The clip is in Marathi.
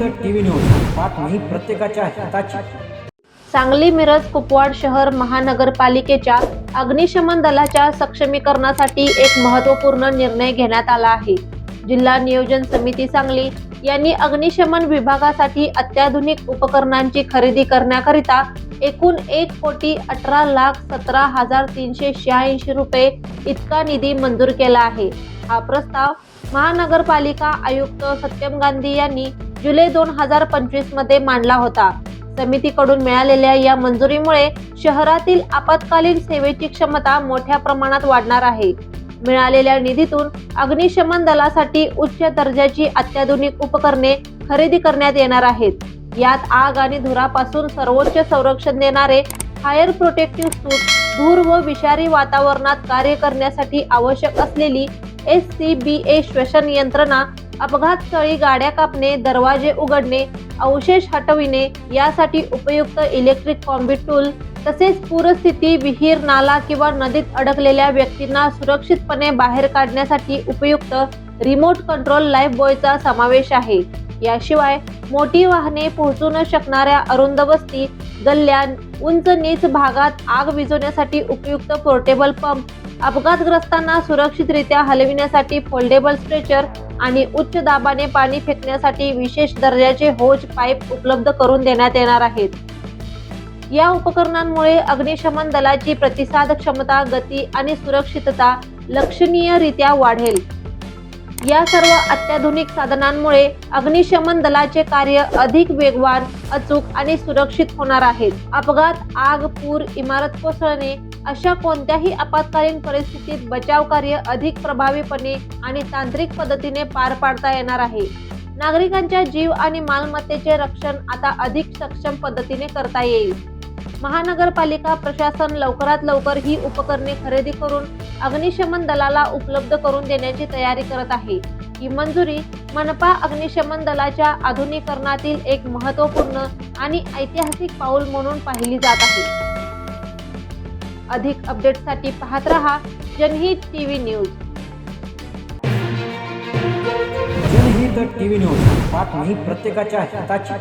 जनहित टीव्ही न्यूज, बातमी प्रत्येकाच्या हिताची। सांगली मिरज कुपवाड शहर महानगरपालिकेच्या अग्निशमन दलाच्या सक्षमीकरणासाठी एक महत्त्वपूर्ण निर्णय घेण्यात आला आहे। जिल्हा नियोजन समिती सांगली यांनी अग्निशमन विभागासाठी अत्याधुनिक उपकरणांची खरेदी करण्याकरिता एकूण 1,18,17,386 रुपये इतका निधी मंजूर केला आहे। हा प्रस्ताव महानगरपालिका आयुक्त सत्यम गांधी यांनी जुलै 2025 मध्ये मांडला होता। समितीकडून मिळालेल्या या मंजुरीमुळे शहरातील आपत्कालीन सेवेची क्षमता मोठ्या प्रमाणात वाढणार आहे। मिळालेल्या निधीतून अग्निशमन दलासाठी उच्च दर्जाची अत्याधुनिक उपकरणे खरेदी करण्यात येणार आहेत। यात आग आणि धुरापासून सर्वोच्च संरक्षण देणारे फायर प्रोटेक्टिव्ह सूट, धूर व विषारी वातावरणात कार्य करण्यासाठी आवश्यक असलेली SCBA श्वसन यंत्रणा, अपघातस्थळी गाड्या कापणे, दरवाजे उघडणे, अवशेष हटविणे यासाठी उपयुक्त इलेक्ट्रिक कॉम्बॅट टूल, तसेच पूरस्थिती, विहीर, नाला किंवा नदीत अडकलेल्या व्यक्तींना सुरक्षितपणे बाहेर काढण्यासाठी उपयुक्त रिमोट कंट्रोल लाईफ बॉयचा समावेश आहे। याशिवाय मोठी वाहने पोहोचू न शकणाऱ्या अरुंद वस्ती, गल्ल्या, उंच नीच भागात आग विझवण्यासाठी उपयुक्त पोर्टेबल पंप, अपघातग्रस्तांना सुरक्षितरित्या हलविण्यासाठी फोल्डेबल स्ट्रेचर आणि उच्च दाबाने पाणी फेकण्यासाठी विशेष दर्जाचे होज पाईप उपलब्ध करून देण्यात येणार आहेत। या उपकरणांमुळे अग्निशमन दलाची प्रतिसाद क्षमता, गती आणि सुरक्षितता लक्षणीयरित्या वाढेल। या सर्व अत्याधुनिक साधनांमुळे अग्निशमन दलाचे कार्य अधिक वेगवान, अचूक आणि सुरक्षित होणार आहेत। अपघात, आग, पूर, इमारत कोसळणे अशा कोणत्याही आपत्कालीन परिस्थितीत बचाव कार्य अधिक प्रभावीपणे आणि तांत्रिक पद्धतीने पार पाडता येणार आहे। नागरिकांच्या जीव आणि मालमत्तेचे रक्षण आता अधिक सक्षम पद्धतीने करता येईल। महानगरपालिका प्रशासन लवकरात लवकर ही उपकरणे खरेदी करून अग्निशमन दलाला उपलब्ध करून देण्याची तयारी करत आहे। ही मंजुरी मनपा अग्निशमन दलाच्या आधुनिकीकरणातील एक महत्त्वपूर्ण आणि ऐतिहासिक पाऊल म्हणून पाहिली जात आहे। अधिक अपडेट्ससाठी पाहत रहा जनहित टीव्ही न्यूज। जनहित टीव्ही न्यूज, बातमी प्रत्येकाच्या हिताची।